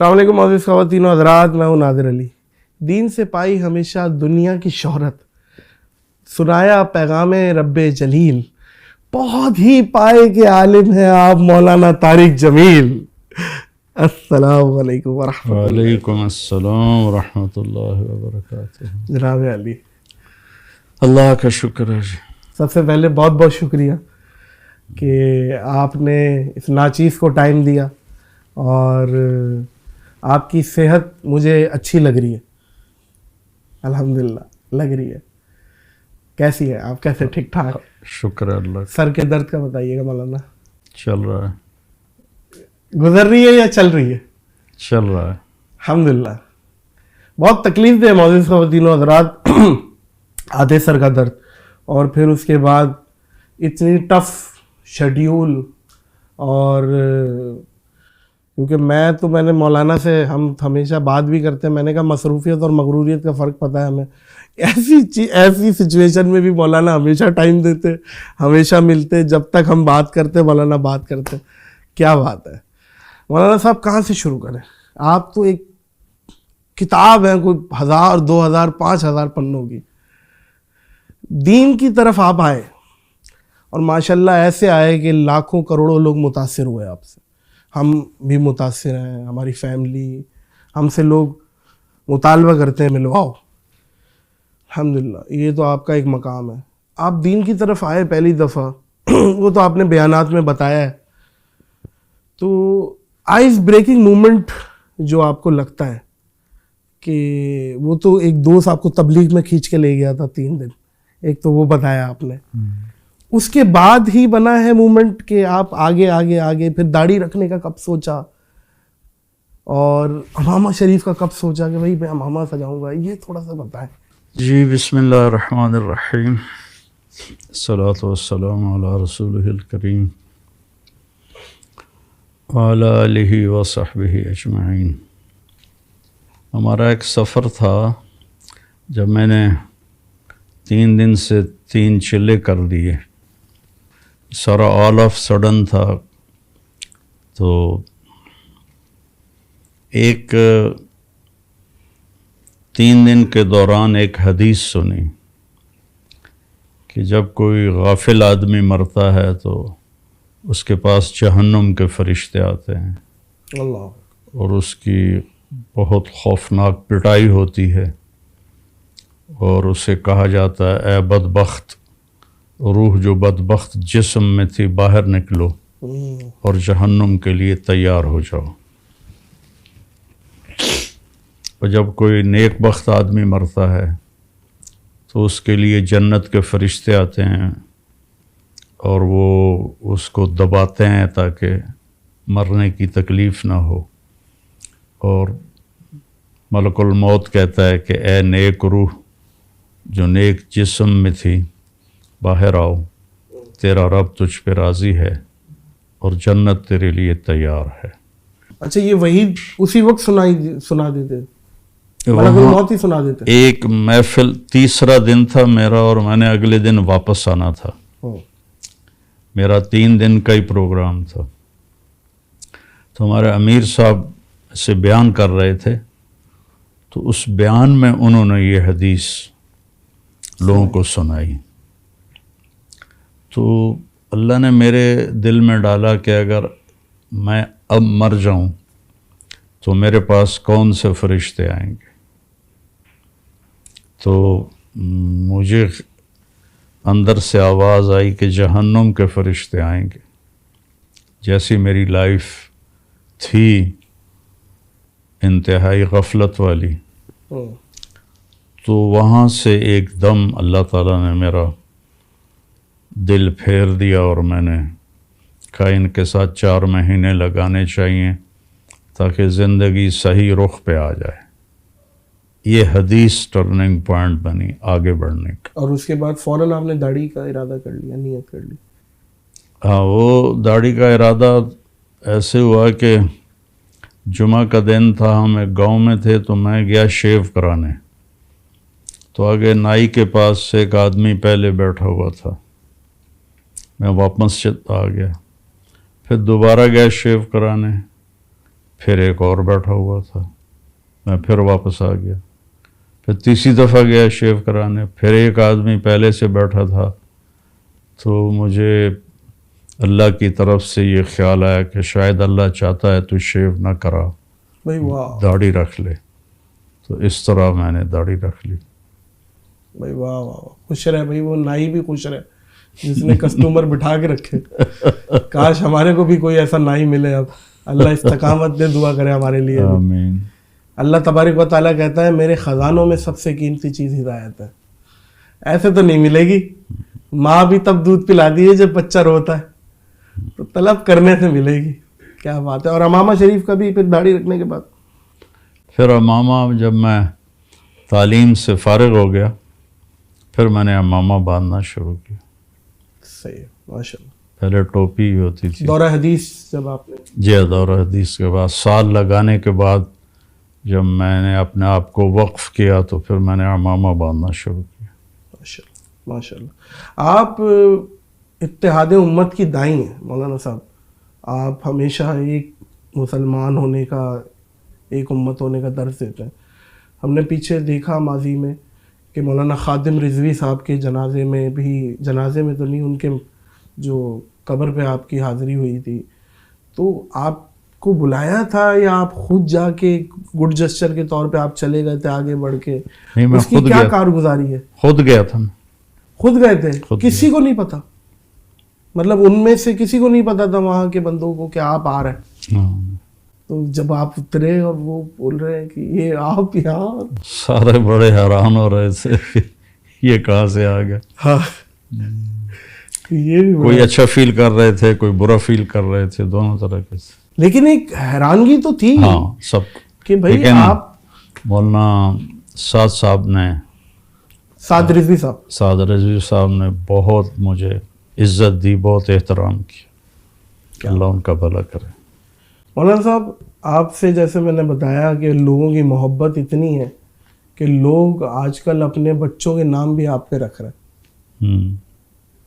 السلام علیکم معزز خواتین و حضرات، میں ہوں نادر علی۔ دین سے پائی ہمیشہ دنیا کی شہرت، سنایا پیغام رب جلیل، بہت ہی پائے کے عالم ہیں آپ مولانا طارق جمیل۔ السلام علیکم ورحمۃ اللہ۔ وعلیکم السلام ورحمۃ اللہ وبرکاتہ۔ جناب علی، اللہ کا شکر ہے جی۔ سب سے پہلے بہت بہت شکریہ کہ آپ نے اس ناچیز کو ٹائم دیا، اور آپ کی صحت مجھے اچھی لگ رہی ہے، الحمدللہ لگ رہی ہے۔ کیسی ہے آپ؟ کیسے؟ ٹھیک ٹھاک؟ شکر ہے اللہ کا۔ سر کے درد کا بتائیے گا مولانا، چل رہا ہے، گزر رہی ہے یا چل رہی ہے؟ چل رہا ہے الحمدللہ۔ بہت تکلیف دہ معزز خواتین و حضرات، آدھے سر کا درد، اور پھر اس کے بعد اتنی ٹف شیڈیول، اور کیونکہ میں نے مولانا سے ہم ہمیشہ بات بھی کرتے ہیں، میں نے کہا مصروفیت اور مغروریت کا فرق پتہ ہے ہمیں۔ ایسی سچویشن میں بھی مولانا ہمیشہ ٹائم دیتے، ہمیشہ ملتے، جب تک ہم بات کرتے مولانا بات کرتے۔ کیا بات ہے مولانا صاحب، کہاں سے شروع کریں؟ آپ تو ایک کتاب ہے، کوئی 1000 2000 5000 پنوں کی۔ دین کی طرف آپ آئے، اور ماشاءاللہ ایسے آئے کہ لاکھوں کروڑوں لوگ متاثر ہوئے آپ سے۔ ہم بھی متاثر ہیں، ہماری فیملی، ہم سے لوگ مطالبہ کرتے ہیں ملواؤ۔ الحمدللہ، یہ تو آپ کا ایک مقام ہے۔ آپ دین کی طرف آئے پہلی دفعہ، وہ تو آپ نے بیانات میں بتایا ہے، تو آئز بریکنگ مومنٹ جو آپ کو لگتا ہے کہ وہ تو ایک دوست آپ کو تبلیغ میں کھینچ کے لے گیا تھا 3 دن، ایک تو وہ بتایا آپ نے، اس کے بعد ہی بنا ہے مومنٹ کہ آپ آگے پھر داڑھی رکھنے کا کب سوچا، اور امامہ شریف کا کب سوچا کہ بھائی میں امامہ سجاؤں گا؟ یہ تھوڑا سا بتائیں جی۔ بسم اللہ الرحمن الرحیم، الصلاۃ والسلام علی رسولہ الکریم وعلی آلہ وصحبہ اجمعین۔ ہمارا ایک سفر تھا، جب میں نے 3 دن سے 3 چلے کر دیے، سارا آل آف سڈن تھا، تو ایک 3 دن کے دوران ایک حدیث سنی کہ جب کوئی غافل آدمی مرتا ہے تو اس کے پاس جہنم کے فرشتے آتے ہیں، اللہ، اور اس کی بہت خوفناک پٹائی ہوتی ہے، اور اسے کہا جاتا ہے اے بدبخت، روح جو بدبخت جسم میں تھی باہر نکلو اور جہنم کے لیے تیار ہو جاؤ۔ اور جب کوئی نیک بخت آدمی مرتا ہے تو اس کے لیے جنت کے فرشتے آتے ہیں، اور وہ اس کو دباتے ہیں تاکہ مرنے کی تکلیف نہ ہو، اور ملک الموت کہتا ہے کہ اے نیک روح جو نیک جسم میں تھی باہر آؤ، تیرا رب تجھ پہ راضی ہے اور جنت تیرے لیے تیار ہے۔ اچھا، یہ وہی اسی وقت سنا دیتے، ملک الموت ہی سنا دیتے؟ ایک محفل، تیسرا دن تھا میرا، اور میں نے اگلے دن واپس آنا تھا۔ میرا 3 دن کا ہی پروگرام تھا، تو ہمارے امیر صاحب سے بیان کر رہے تھے، تو اس بیان میں انہوں نے یہ حدیث لوگوں کو سنائی۔ تو اللہ نے میرے دل میں ڈالا کہ اگر میں اب مر جاؤں تو میرے پاس کون سے فرشتے آئیں گے؟ تو مجھے اندر سے آواز آئی کہ جہنم کے فرشتے آئیں گے۔ جیسی میری لائف تھی انتہائی غفلت والی، تو وہاں سے ایک دم اللہ تعالیٰ نے میرا دل پھیر دیا، اور میں نے کہا ان کے ساتھ 4 مہینے لگانے چاہیے تاکہ زندگی صحیح رخ پہ آ جائے۔ یہ حدیث ٹرننگ پوائنٹ بنی آگے بڑھنے کا۔ اور اس کے بعد فوراً آپ نے داڑھی کا ارادہ کر لیا، نیت کر لی؟ ہاں، وہ داڑھی کا ارادہ ایسے ہوا کہ جمعہ کا دن تھا، ہم ایک گاؤں میں تھے، تو میں گیا شیو کرانے، تو آگے نائی کے پاس ایک آدمی پہلے بیٹھا ہوا تھا، میں واپس آ گیا، پھر دوبارہ گیا شیو کرانے، پھر ایک اور بیٹھا ہوا تھا، میں پھر واپس آ گیا، پھر تیسری دفعہ گیا شیو کرانے، پھر ایک آدمی پہلے سے بیٹھا تھا. تو مجھے اللہ کی طرف سے یہ خیال آیا کہ شاید اللہ چاہتا ہے تو شیو نہ کرا، بھائی واہ داڑھی رکھ لے. تو اس طرح میں نے داڑھی رکھ لی. بھائی واہ واہ، خوش رہے بھائی، وہ نائی بھی خوش رہے جس نے کسٹمر بٹھا کے رکھے. کاش ہمارے کو بھی کوئی ایسا نائی ملے. اب اللہ استقامت دے، دعا کرے ہمارے لیے. آمین. اللہ تبارک و تعالیٰ کہتا ہے میرے خزانوں میں سب سے قیمتی چیز ہدایت ہے. ایسے تو نہیں ملے گی. ماں بھی تب دودھ پلا دیے جب بچہ روتا ہے، تو طلب کرنے سے ملے گی. کیا بات ہے. اور امامہ شریف کا بھی پھر داڑھی رکھنے کے بعد؟ پھر امامہ جب میں تعلیم سے فارغ ہو گیا پھر میں نے امامہ باندھنا شروع کیا. صحیح ہے، ماشاء اللہ. پہلے ٹوپی ہوتی تھی. دورہ حدیث جب آپ نے؟ جی دورہ حدیث کے بعد سال لگانے کے بعد جب میں نے اپنے آپ کو وقف کیا تو پھر میں نے امامہ باندھنا شروع کیا. ماشاء اللہ ماشاء اللہ. آپ اتحاد امت کی دائی ہیں مولانا صاحب. آپ ہمیشہ ایک مسلمان ہونے کا، ایک امت ہونے کا درس دیتے ہیں. ہم نے پیچھے دیکھا ماضی میں کہ مولانا خادم رضوی صاحب کے جنازے میں بھی، جنازے میں تو نہیں، ان کے جو قبر پہ آپ کی حاضری ہوئی تھی، تو آپ کو بلایا تھا یا آپ خود جا کے گڈ جسچر کے طور پہ آپ چلے گئے تھے آگے بڑھ کے؟ نہیں، میں اس کی خود کیا گیا. کارگزاری ہے؟ خود گیا تھا. خود گئے تھے؟ خود کسی کو نہیں پتا؟ مطلب ان میں سے کسی کو نہیں پتا تھا وہاں کے بندوں کو کہ آپ آ رہے ہیں؟ ہاں. تو جب آپ اترے اور وہ بول رہے ہیں کہ یہ آپ یہاں، سارے بڑے حیران ہو رہے تھے کہ یہ کہاں سے آ گیا. ہاں یہ بھی کوئی بڑا- اچھا فیل کر رہے تھے، کوئی برا فیل کر رہے تھے، دونوں طرح کے. لیکن ایک حیرانگی تو تھی ہاں سب. کہ بھائی لیکن آپ مولانا سعد صاحب نے، سعد رضوی صاحب، سعد رضوی صاحب نے بہت مجھے عزت دی، بہت احترام کیا. اللہ ان کا بھلا کرے. مولانا صاحب آپ سے جیسے میں نے بتایا کہ لوگوں کی محبت اتنی ہے کہ لوگ آج کل اپنے بچوں کے نام بھی آپ پہ رکھ رہے ہیں. ہوں.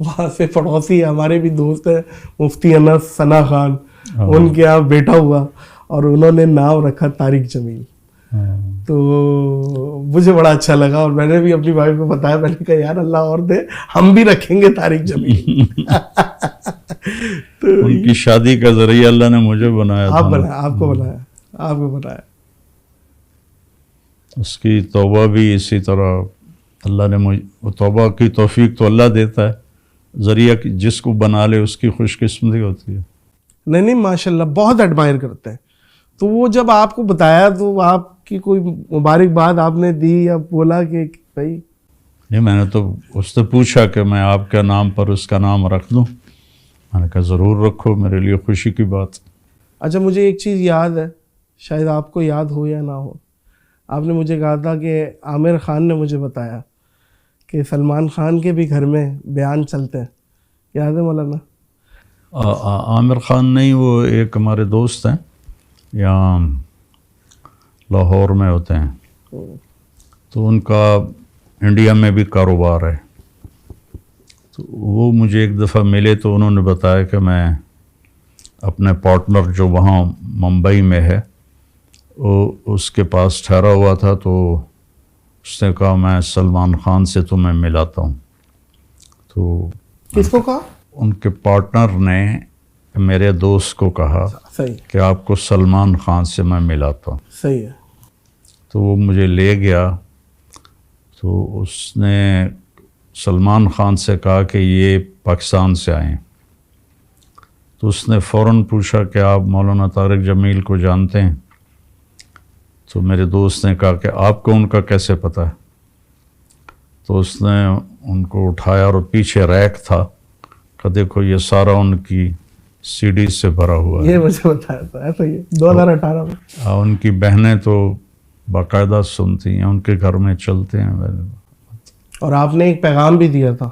وہاں سے پڑوسی ہمارے بھی دوست ہیں مفتی انس ثنا خان، ہاں. ان کے یہاں بیٹا ہوا اور انہوں نے نام رکھا طارق جمیل. ہاں. تو مجھے بڑا اچھا لگا اور میں نے بھی اپنی وائف کو بتایا، میں نے کہا یار اللہ اور دے، ہم بھی رکھیں گے طارق جمیل. تو ان کی شادی کا ذریعہ اللہ نے مجھے بنایا آپ تھا. بنایا، آپ کو بنایا، آپ کو بنایا. اس کی توبہ بھی اسی طرح اللہ نے مجھے، توبہ کی توفیق تو اللہ دیتا ہے، ذریعہ جس کو بنا لے اس کی خوش قسمتی ہوتی ہے. نہیں ماشاء اللہ بہت ایڈمائر کرتے ہیں. تو وہ جب آپ کو بتایا تو آپ کی کوئی مبارکباد آپ نے دی یا بولا کہ بھائی؟ نہیں، میں نے تو اس سے پوچھا کہ میں آپ کے نام پر اس کا نام رکھ دوں. میں نے کہا ضرور رکھو، میرے لیے خوشی کی بات. اچھا مجھے ایک چیز یاد ہے، شاید آپ کو یاد ہو یا نہ ہو. آپ نے مجھے کہا تھا کہ عامر خان نے مجھے بتایا کہ سلمان خان کے بھی گھر میں بیان چلتے ہیں. یاد ہے مولانا؟ عامر خان نہیں، وہ ایک ہمارے دوست ہیں، یہاں لاہور میں ہوتے ہیں، تو ان کا انڈیا میں بھی کاروبار ہے. تو وہ مجھے ایک دفعہ ملے تو انہوں نے بتایا کہ میں اپنے پارٹنر جو وہاں ممبئی میں ہے، وہ اس کے پاس ٹھہرا ہوا تھا، تو اس نے کہا میں سلمان خان سے تمہیں ملاتا ہوں. تو کس کو کہا؟ ان کے پارٹنر نے میرے دوست کو کہا صحیح، کہ آپ کو سلمان خان سے میں ملاتا ہوں. صحیح ہے. تو وہ مجھے لے گیا، تو اس نے سلمان خان سے کہا کہ یہ پاکستان سے آئے ہیں. تو اس نے فوراً پوچھا کہ آپ مولانا طارق جمیل کو جانتے ہیں؟ تو میرے دوست نے کہا کہ آپ کو ان کا کیسے پتہ ہے؟ تو اس نے ان کو اٹھایا اور پیچھے ریک تھا کہ دیکھو یہ سارا ان کی سی ڈی سے بھرا ہوا ہے. یہ مجھے بتایا تھا، ایسا ہی 2018 میں. ان کی بہنیں تو باقاعدہ سنتی ہیں، ان کے گھر میں چلتے ہیں. اور آپ نے ایک پیغام بھی دیا تھا،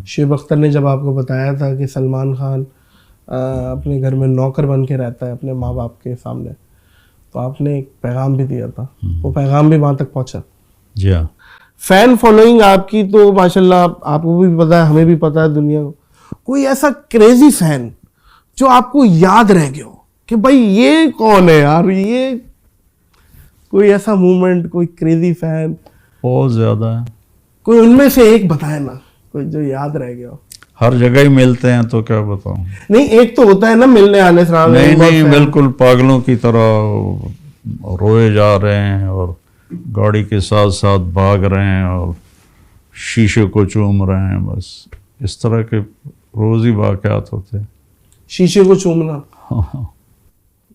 شعیب اختر نے جب آپ کو بتایا تھا کہ سلمان خان اپنے گھر میں نوکر بن کے رہتا ہے اپنے ماں باپ کے سامنے، تو آپ نے ایک پیغام بھی دیا تھا. وہ پیغام بھی وہاں تک پہنچا. جی ہاں. فین فالوئنگ آپ کی تو ماشاءاللہ آپ کو بھی پتا ہے، ہمیں بھی پتا ہے، دنیا کو. کوئی ایسا کریزی فین جو آپ کو یاد رہ گیا ہو، کہ بھائی یہ کون ہے یار, یہ کوئی ایسا موومنٹ, کوئی کریزی فین بہت زیادہ ہے. کوئی ان میں سے ایک بتائے نا, کوئی جو یاد رہ گیا ہو. ہر جگہ ہی ملتے ہیں تو کیا بتاؤں. نہیں ایک تو ہوتا ہے نا ملنے آنے سے, نہیں بالکل پاگلوں کی طرح روئے جا رہے ہیں اور گاڑی کے ساتھ ساتھ بھاگ رہے ہیں اور شیشے کو چوم رہے ہیں, بس اس طرح کے روز ہی واقعات ہوتے ہیں. شیشے کو چومنا,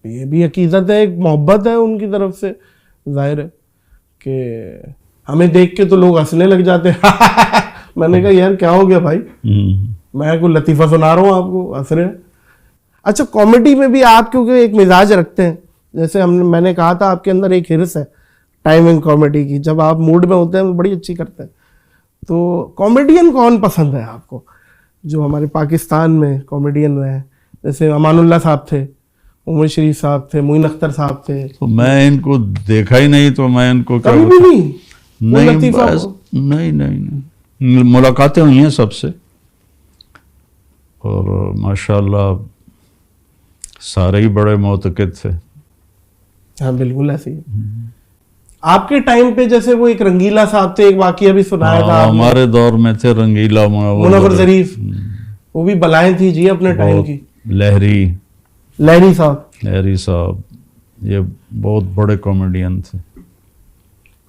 یہ بھی عقیدت ہے, ایک محبت ہے ان کی طرف سے, ظاہر ہے کہ ہمیں دیکھ کے تو لوگ ہنسنے لگ جاتے ہیں. میں نے کہا یار کیا ہو گیا بھائی, میں کوئی لطیفہ سنا رہا ہوں آپ کو, ہنس رہے ہیں. اچھا کامیڈی میں بھی آپ کیونکہ ایک مزاج رکھتے ہیں, جیسے میں نے کہا تھا آپ کے اندر ایک ہرس ہے ٹائمنگ کامیڈی کی, جب آپ موڈ میں ہوتے ہیں تو بڑی اچھی کرتے ہیں. تو کامیڈین کون پسند ہے آپ کو جو ہمارے پاکستان میں کامیڈین رہے ہیں؟ جیسے امان اللہ صاحب تھے, عمر شریف صاحب تھے, معین اختر صاحب تھے. تو میں ان کو دیکھا ہی نہیں تو میں ان کو کیا کبھی بھی نہیں. نہیں بس نہیں ملاقاتیں ہوئی ہیں سب سے, اور ماشاءاللہ سارے ہی بڑے معتقد تھے. ہاں بالکل ایسے ہی. آپ کے ٹائم پہ جیسے وہ ایک رنگیلا صاحب تھے, ایک واقعہ بھی سنایا تھا ہمارے دور میں تھے رنگیلا, منور ظریف, وہ بھی بلائیں تھی جی اپنے ٹائم کی. لہری صاحب یہ بہت بڑے کامیڈین تھے.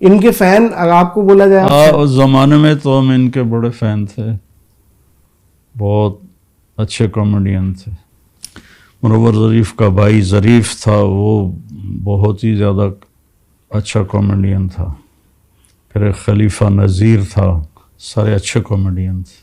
ان کے فین آپ کو بولا جائے؟ اس زمانے میں تو ہم ان کے بڑے فین تھے, بہت اچھے کامیڈین تھے. منور ظریف کا بھائی ظریف تھا, وہ بہت ہی زیادہ اچھا کامیڈین تھا. پھر ایک خلیفہ نذیر تھا, سارے اچھے کامیڈین تھے.